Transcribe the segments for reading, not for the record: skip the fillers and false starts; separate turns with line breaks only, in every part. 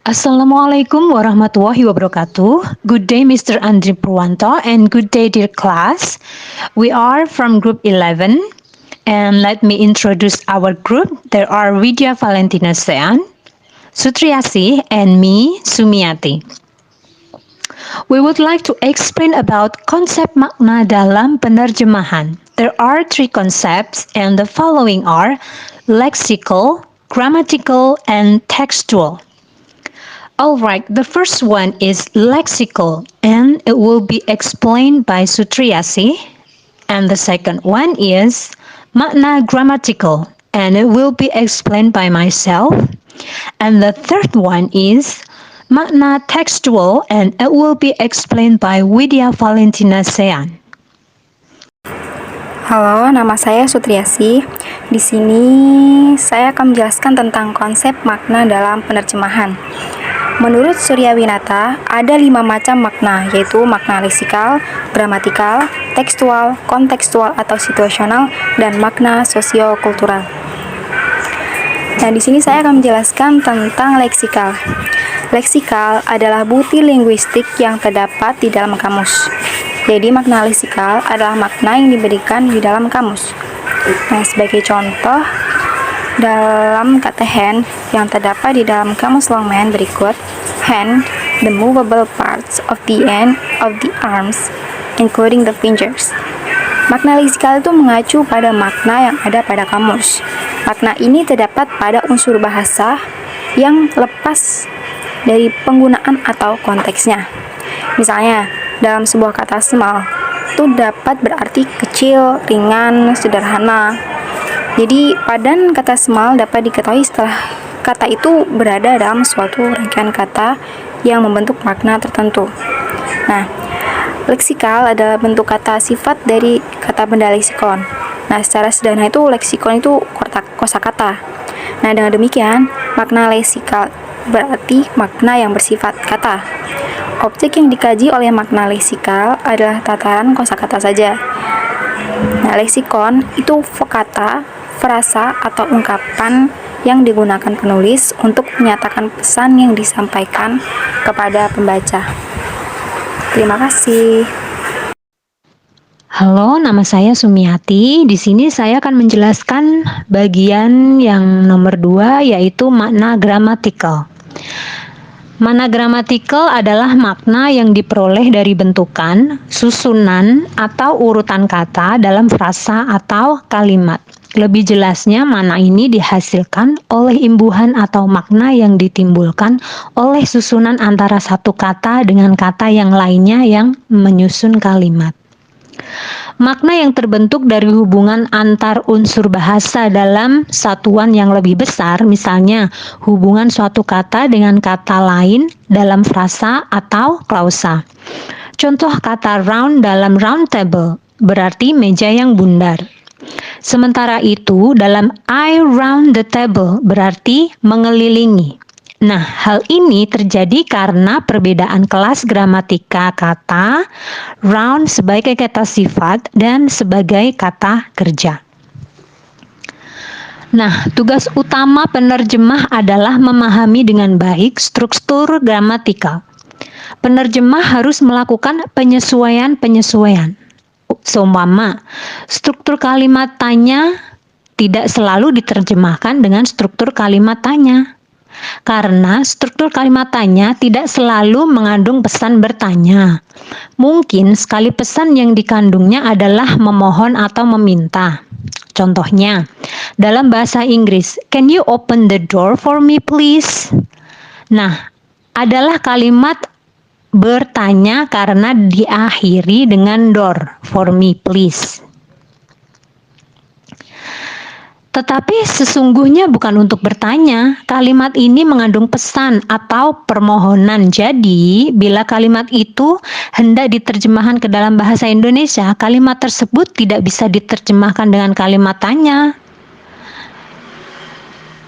Assalamualaikum warahmatullahi wabarakatuh. Good day, Mr. Andri Purwanto, and good day, dear class. We are from Group 11, and let me introduce our group. There are Vidya Valentina Sean, Sutriasi, and me, Sumiati. We would like to explain about konsep makna dalam penerjemahan. There are three concepts, and the following are lexical, grammatical, and textual. Alright, the first one is lexical, and it will be explained by Sutriasi. And the second one is makna grammatical, and it will be explained by myself. And the third one is makna textual, and it will be explained by Widya Valentina Sean.
Halo, nama saya Sutriasi. Di sini saya akan menjelaskan tentang konsep makna dalam penerjemahan. Menurut Surya Winata, ada 5 macam makna, yaitu makna leksikal, gramatikal, tekstual, kontekstual atau situasional, dan makna sosiokultural. Nah, di sini saya akan menjelaskan tentang leksikal. Leksikal adalah bukti linguistik yang terdapat di dalam kamus. Jadi, makna leksikal adalah makna yang diberikan di dalam kamus. Nah, sebagai contoh, dalam kata hand yang terdapat di dalam kamus Longman berikut, hand, the movable parts of the end of the arms, including the fingers. Makna leksikal itu mengacu pada makna yang ada pada kamus. Makna ini terdapat pada unsur bahasa yang lepas dari penggunaan atau konteksnya. Misalnya, dalam sebuah kata small, itu dapat berarti kecil, ringan, sederhana. Jadi, padan kata small dapat diketahui setelah kata itu berada dalam suatu rangkaian kata yang membentuk makna tertentu. Nah, leksikal adalah bentuk kata sifat dari kata benda leksikon. Nah, secara sederhana itu leksikon itu kosakata. Nah, dengan demikian, makna leksikal berarti makna yang bersifat kata. Objek yang dikaji oleh makna leksikal adalah tataran kosakata saja. Nah, leksikon itu kata, frasa, atau ungkapan yang digunakan penulis untuk menyatakan pesan yang disampaikan kepada pembaca. Terima kasih.
Halo, nama saya Sumiati. Di sini saya akan menjelaskan bagian yang nomor 2, yaitu makna gramatikal. Makna gramatikal adalah makna yang diperoleh dari bentukan, susunan, atau urutan kata dalam frasa atau kalimat. Lebih jelasnya, makna ini dihasilkan oleh imbuhan atau makna yang ditimbulkan oleh susunan antara satu kata dengan kata yang lainnya yang menyusun kalimat. Makna yang terbentuk dari hubungan antar unsur bahasa dalam satuan yang lebih besar, misalnya hubungan suatu kata dengan kata lain dalam frasa atau klausa. Contoh kata round dalam round table berarti meja yang bundar. Sementara itu dalam I round the table berarti mengelilingi. Nah, hal ini terjadi karena perbedaan kelas gramatika kata round sebagai kata sifat dan sebagai kata kerja. Nah, tugas utama penerjemah adalah memahami dengan baik struktur gramatikal. Penerjemah harus melakukan penyesuaian-penyesuaian. Seumpama, struktur kalimat tanya tidak selalu diterjemahkan dengan struktur kalimat tanya. Karena struktur kalimat tanya tidak selalu mengandung pesan bertanya. Mungkin sekali pesan yang dikandungnya adalah memohon atau meminta. Contohnya, dalam bahasa Inggris, "Can you open the door for me, please?" Nah, adalah kalimat bertanya karena diakhiri dengan door, "for me, please." Tetapi sesungguhnya bukan untuk bertanya, kalimat ini mengandung pesan atau permohonan. Jadi, bila kalimat itu hendak diterjemahkan ke dalam bahasa Indonesia, kalimat tersebut tidak bisa diterjemahkan dengan kalimat tanya.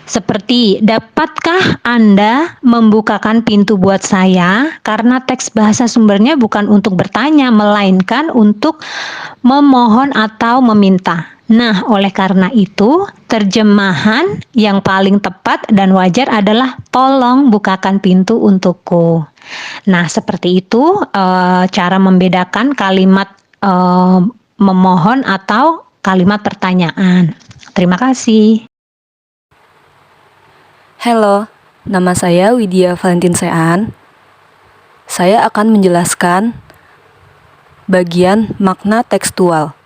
Seperti, dapatkah Anda membukakan pintu buat saya? Karena teks bahasa sumbernya bukan untuk bertanya, melainkan untuk memohon atau meminta. Nah, oleh karena itu, terjemahan yang paling tepat dan wajar adalah tolong bukakan pintu untukku. Nah, seperti itu cara membedakan kalimat memohon atau kalimat pertanyaan. Terima kasih.
Halo, nama saya Widya Valentin Sean. Saya akan menjelaskan bagian makna tekstual.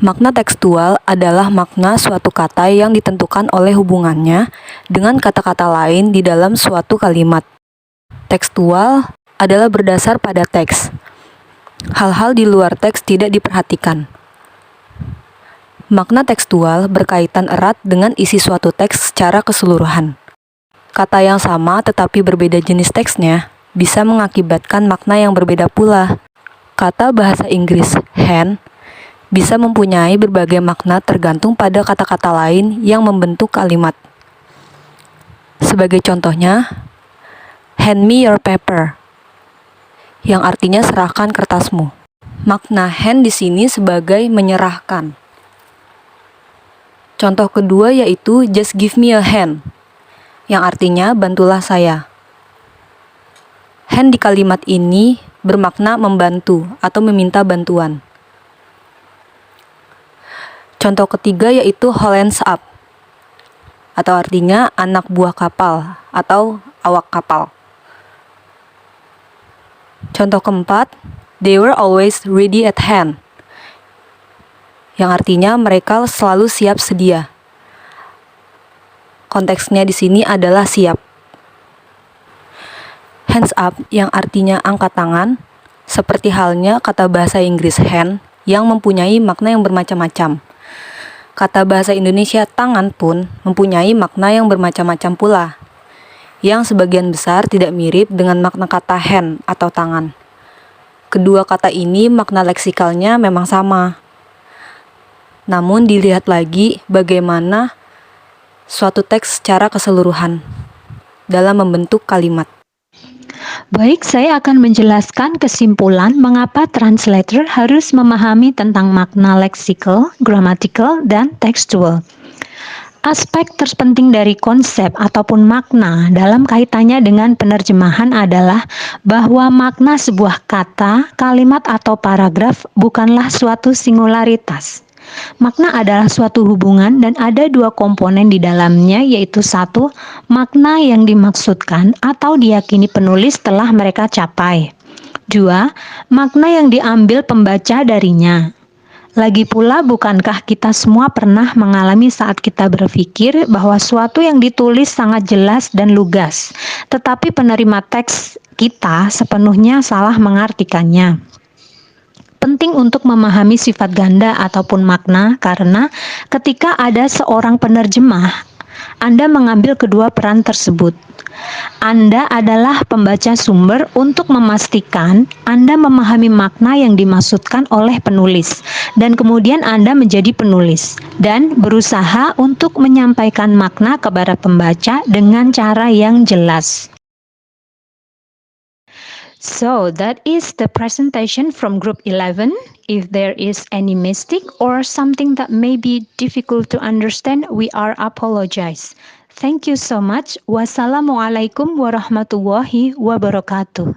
Makna tekstual adalah makna suatu kata yang ditentukan oleh hubungannya dengan kata-kata lain di dalam suatu kalimat. Tekstual adalah berdasar pada teks. Hal-hal di luar teks tidak diperhatikan. Makna tekstual berkaitan erat dengan isi suatu teks secara keseluruhan. Kata yang sama tetapi berbeda jenis teksnya bisa mengakibatkan makna yang berbeda pula. Kata bahasa Inggris hand bisa mempunyai berbagai makna tergantung pada kata-kata lain yang membentuk kalimat. Sebagai contohnya, hand me your paper, yang artinya serahkan kertasmu. Makna hand di sini sebagai menyerahkan. Contoh kedua yaitu just give me a hand, yang artinya bantulah saya. Hand di kalimat ini bermakna membantu atau meminta bantuan. Contoh ketiga yaitu hold hands up, atau artinya anak buah kapal atau awak kapal. Contoh keempat, they were always ready at hand, yang artinya mereka selalu siap sedia. Konteksnya di sini adalah siap. Hands up yang artinya angkat tangan, seperti halnya kata bahasa Inggris hand yang mempunyai makna yang bermacam-macam. Kata bahasa Indonesia tangan pun mempunyai makna yang bermacam-macam pula, yang sebagian besar tidak mirip dengan makna kata hand atau tangan. Kedua kata ini makna leksikalnya memang sama. Namun dilihat lagi bagaimana suatu teks secara keseluruhan dalam membentuk kalimat.
Baik, saya akan menjelaskan kesimpulan mengapa translator harus memahami tentang makna leksikal, gramatikal, dan tekstual. Aspek terpenting dari konsep ataupun makna dalam kaitannya dengan penerjemahan adalah bahwa makna sebuah kata, kalimat, atau paragraf bukanlah suatu singularitas. Makna adalah suatu hubungan dan ada dua komponen di dalamnya, yaitu satu, makna yang dimaksudkan atau diyakini penulis telah mereka capai. Dua, makna yang diambil pembaca darinya. Lagi pula, bukankah kita semua pernah mengalami saat kita berpikir bahwa suatu yang ditulis sangat jelas dan lugas, tetapi penerima teks kita sepenuhnya salah mengartikannya? Penting untuk memahami sifat ganda ataupun makna karena ketika ada seorang penerjemah, Anda mengambil kedua peran tersebut. Anda adalah pembaca sumber untuk memastikan Anda memahami makna yang dimaksudkan oleh penulis, dan kemudian Anda menjadi penulis dan berusaha untuk menyampaikan makna kepada pembaca dengan cara yang jelas. So that is the presentation from group 11. If there is any mistake or something that may be difficult to understand, we are apologize. Thank you so much. Wassalamualaikum warahmatullahi wabarakatuh.